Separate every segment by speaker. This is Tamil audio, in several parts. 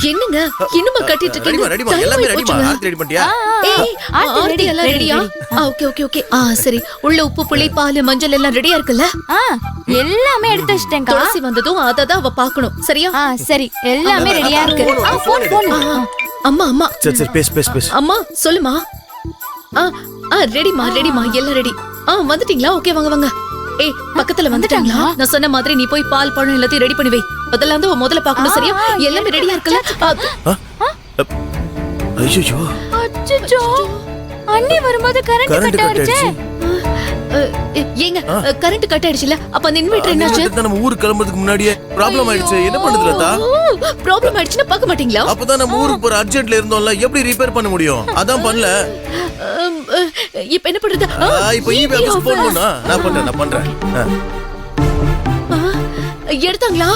Speaker 1: என்னங்க இன்னுமா கட்டிட்டு
Speaker 2: ரெடிமா ரெடிமா எல்லாமே ரெடிமா ஆர்த்தி ரெடி பண்ணிட்டியா
Speaker 1: ஆர்த்தி எல்லாம் ரெடியா ஓகே ஓகே ஓகே சரி உள்ள உப்பு புளி பால் மஞ்சள் எல்லாம் ரெடியா இருக்குல்ல
Speaker 3: எல்லாமே எடுத்து வச்சிட்டேன்க்கா.
Speaker 1: துளசி வந்ததும் அததான் அவ பாக்கணும் சரியா
Speaker 3: சரி எல்லாமே ரெடியா இருக்கு. போன்
Speaker 1: அம்மா அம்மா
Speaker 2: சரி சரி பேசு
Speaker 1: அம்மா சொல்லுமா ரெடிமா ரெடிமா எல்லாம் ரெடி வந்துட்டீங்களா ஓகே வாங்க வாங்க ஏய் பக்கத்துல வந்துட்டாங்களா நான் சொன்ன மாதிரி நீ போய் பால் பழம் எல்லாத்தையும் ரெடி பண்ணி வை அதெல்லாம் வந்து முதல்ல பாக்கணும் சரியா எல்லாமே ரெடியா இருக்குல்ல
Speaker 2: ஐயோ
Speaker 3: அச்சச்சோ அண்ணி வரும்போது கரண்ட் கட் ஆயிடுச்சு.
Speaker 1: ஏங்க கரண்ட் கட் ஆயிடுச்சுல அப்ப அந்த இன்வெர்ட்டர் என்னாச்சு
Speaker 2: நம்ம ஊருக்கு கிளம்பறதுக்கு முன்னாடியே ப்ராப்ளம் ஆயிடுச்சு என்ன பண்ணுது லதா
Speaker 1: ப்ராப்ளம் ஆயிடுச்சுன்னா பார்க்க மாட்டீங்களா
Speaker 2: அப்பதான் நம்ம ஊருக்கு போற அர்ஜென்ட்ல இருந்தோம்ல எப்படி ரிப்பேர் பண்ண முடியும் அதான் பண்ணல
Speaker 1: இப்ப என்ன பண்றது
Speaker 2: இப்போ ஈபி ஆபீஸ் போன் பண்ணா நான் பண்றேன்
Speaker 1: எடுத்தாங்களா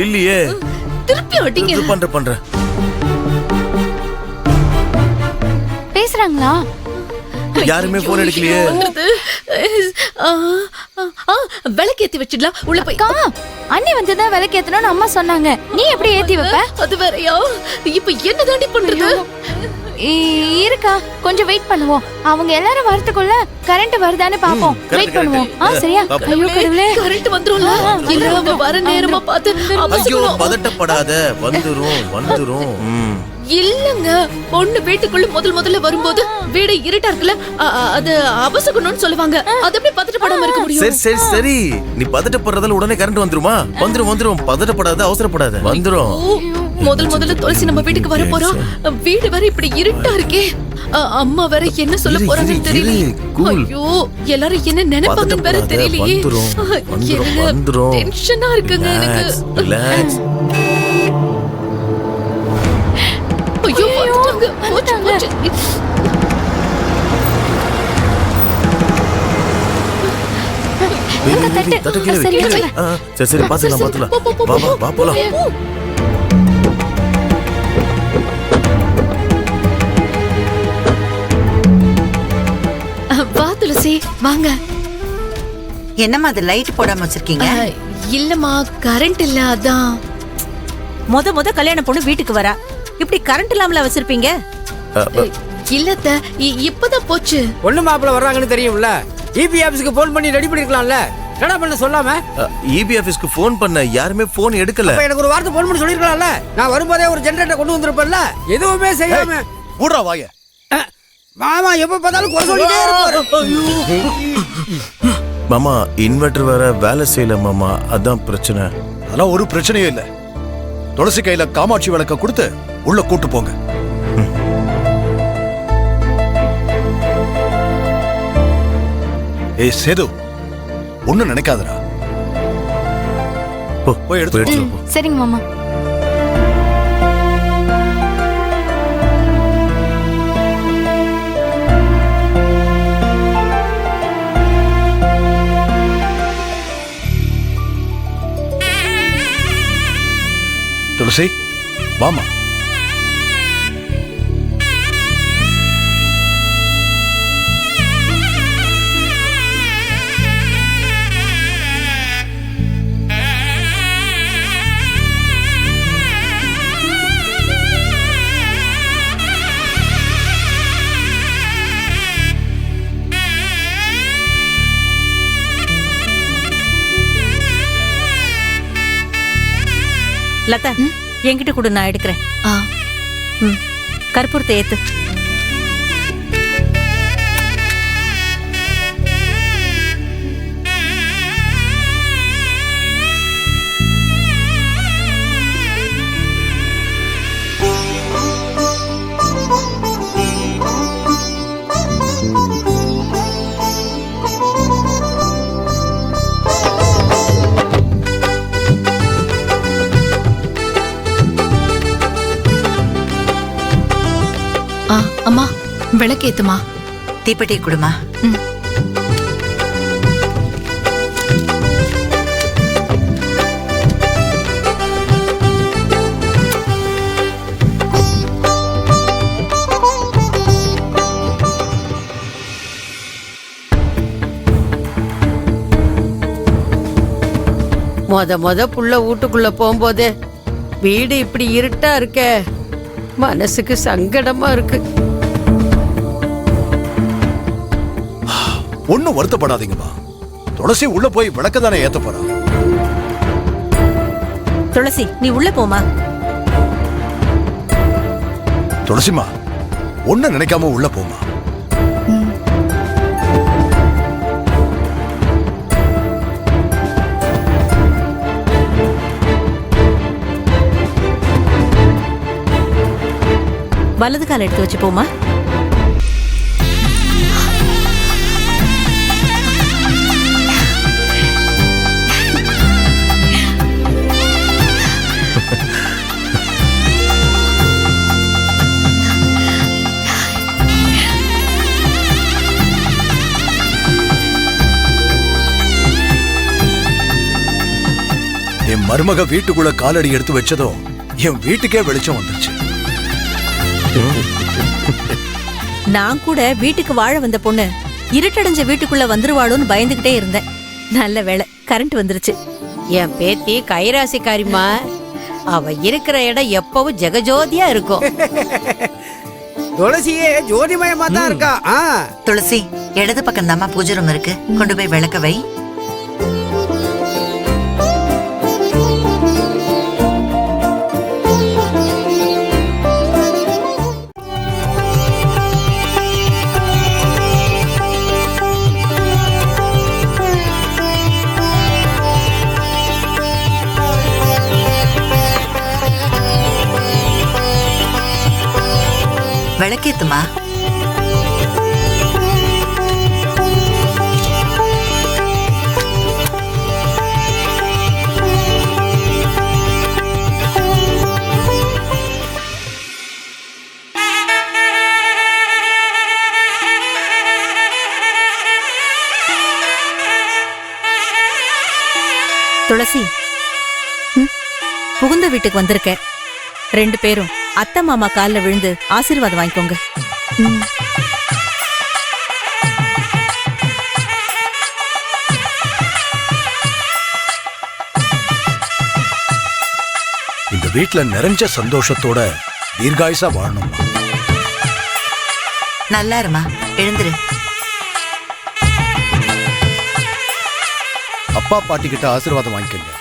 Speaker 2: இல்லையே
Speaker 1: திருப்பி அடிங்க
Speaker 2: பண்றேன்
Speaker 3: பேசுறாங்களா
Speaker 2: யாருமே போன் எடுக்கலையே
Speaker 1: விளக்கு வச்சிடலாம் உள்ள போய்
Speaker 3: அண்ணி வந்துதான் விளக்கு ஏத்தணும்னு அம்மா சொன்னாங்க நீ எப்படி ஏத்தி வைப்ப
Speaker 1: அது வேறயா இப்ப என்ன தாண்டி பண்றது
Speaker 3: இருக்கா கொஞ்சம் வெயிட் பண்ணுவோம் அவங்க எல்லாரும் வரதுக்குள்ள கரண்ட் வருதான்னு பாப்போம் வெயிட் பண்ணுவோம் சரியா ஐயோ கடவுளே
Speaker 1: கரண்ட் வந்துரும்ல இல்ல அவங்க வர நேரமா பார்த்து
Speaker 2: ஐயோ பதட்டப்படாத வந்துரும்
Speaker 1: இல்லங்க பொண்ணு வீட்டுக்குள்ள முதல்ல வரும்போது வீடு இருட்டா இருக்குல்ல அது அபசகுணம்னு சொல்லுவாங்க அது எப்படி பதட்டப்படாம இருக்க முடியும்
Speaker 2: சரி நீ பதட்டப்படுறதால உடனே கரண்ட் வந்துருமா வந்துரும் பதட்டப்படாத அவசரப்படாத வந்துரும்
Speaker 1: முதல்ல துளசி நம்ம வீட்டுக்கு வர போறோம் வீடு வேற இப்படி இருட்டா இருக்கே அம்மா வேற என்ன சொல்ல போறாங்கன்னு தெரியல ஐயோ எல்லாரும் என்ன நினைப்பாங்கன்னு வேற தெரியலையே
Speaker 2: வந்துரும்
Speaker 1: டென்ஷனா இருக்குங்க எனக்கு
Speaker 2: ரிலாக்ஸ்
Speaker 1: ஐயோ வந்துட்டாங்க
Speaker 2: சரி பாத்துக்கலாம் வா போலாம்
Speaker 1: வா துளசி வாங்க
Speaker 4: என்னம்மா அது லைட் போடாம வச்சிருக்கீங்க
Speaker 1: இல்லம்மா கரண்ட் இல்ல அதான்
Speaker 5: முத கல்யாண பொண்ணு வீட்டுக்கு வரா இப்படி கரண்ட் இல்லாமல வச்சிருப்பீங்க
Speaker 1: இல்லத்த இப்பதான் போச்சு
Speaker 6: பொண்ணு மாப்பிள்ள வர்றாங்கன்னு தெரியும்ல ஈபி ஆபீஸ்க்கு போன் பண்ணி ரெடி பண்ணிருக்கலாம்ல என்னடா பண்ண சொல்லாம
Speaker 2: ஈபி ஆபீஸ்க்கு போன் பண்ண யாருமே போன் எடுக்கல
Speaker 6: அப்ப எனக்கு ஒரு வார்த்தை போன் பண்ணி சொல்லிருக்கலாம்ல நான் வரும்போதே ஒரு ஜெனரேட்டர் கொண்டு வந்திருப்பேன்ல எதுவுமே செய்யாம
Speaker 2: ஊடா வாய
Speaker 6: மாமா எப்ப பார்த்தாலும் குறை சொல்லிட்டே இருப்பாரு
Speaker 2: மாமா இன்வெர்டர் வேற வேலை செய்யல மாமா அதான் பிரச்சனை
Speaker 7: அதெல்லாம் ஒரு பிரச்சனையும் இல்ல துளசி கையில காமாட்சி விளக்க கொடுத்து உள்ள கூட்டு போங்க ஏய் சேது ஒண்ணு நினைக்காதடா போய் எடுத்து
Speaker 3: சரிங்க மாமா
Speaker 7: துளசி வாமா
Speaker 5: லதா என்கிட்ட கூட நான் எடுக்கிறேன் கற்பூரத்தை ஏத்து
Speaker 1: அம்மா விளக்கேத்துமா
Speaker 4: தீப்பெட்டி கொடுமா
Speaker 8: மொத புள்ள வீட்டுக்குள்ள போகும்போது வீடு இப்படி இருட்டா இருக்க மனசுக்கு சங்கடமா இருக்கு.
Speaker 7: ஒண்ணும் வருத்தப்படாதீங்கம்மா. துளசி உள்ள போய் விளக்க தானே ஏத்த போறா.
Speaker 5: துளசி நீ உள்ள போமா.
Speaker 7: துளசிமா ஒண்ணு நினைக்காம உள்ள போமா.
Speaker 5: வலது கால எடுத்து வச்சு போமா.
Speaker 7: என் மருமக வீட்டுக்குள்ள காலடி எடுத்து வச்சதும் என் வீட்டுக்கே வெளிச்சம் வந்துருச்சு.
Speaker 5: நான் கூட வீட்டுக்கு வாழ வந்த பொண்ணு இருட்டடைஞ்ச வீட்டுக்குள்ள வந்துருவாளோன்னு பயந்துகிட்டே இருந்தேன். நல்ல வேளை கரண்ட் வந்துருச்சு.
Speaker 8: என் பேத்தி கைராசிக்காரிமா, அவ இருக்கிற இடம் எப்பவும் ஜெகஜோதியா இருக்கும்.
Speaker 6: துளசியே ஜோதிமயமா தான் இருக்கா.
Speaker 4: துளசி, இடது பக்கம் தாமா பூஜை ரூம் இருக்கு, கொண்டு போய் விளக்க வை. விளக்கேத்துமா.
Speaker 5: துளசி, புகுந்த வீட்டுக்கு வந்திருக்க. 2 பேரும் அத்தை மாமா கால்ல விழுந்து ஆசீர்வாதம் வாங்கிக்கோங்க.
Speaker 7: இந்த வீட்டுல நிறைஞ்ச சந்தோஷத்தோட தீர்காயுசா வாழணும்.
Speaker 4: நல்லா இருமா, எழுந்துரு.
Speaker 7: அப்பா பாட்டி கிட்ட ஆசீர்வாதம் வாங்கிக்கங்க.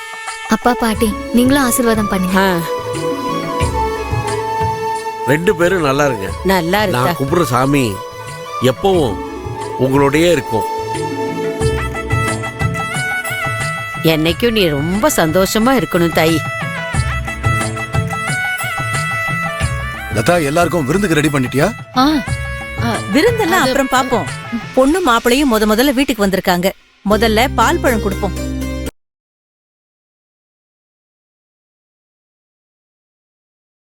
Speaker 3: அப்பா பாட்டி நீங்களும் ஆசீர்வாதம் பண்ணுங்க.
Speaker 9: 2 பேரும் நல்லா இருங்க.
Speaker 8: நல்லா இருக்கா.
Speaker 9: நான் கும்பிடுற சாமி எப்பவும் உங்களோடயே இருக்கும்.
Speaker 8: என்னைக்கும் நீ ரொம்ப சந்தோஷமா இருக்கணும் தாயி.
Speaker 7: லதா, எல்லாருக்கும் விருந்துக்கு ரெடி பண்ணிட்டியா?
Speaker 5: விருந்தெல்லாம் அப்புறம் பாப்போம். பொண்ணு மாப்பிளையும் முதல்ல வீட்டுக்கு வந்திருக்காங்க. முதல்ல பால் பழம் கொடுப்போம்.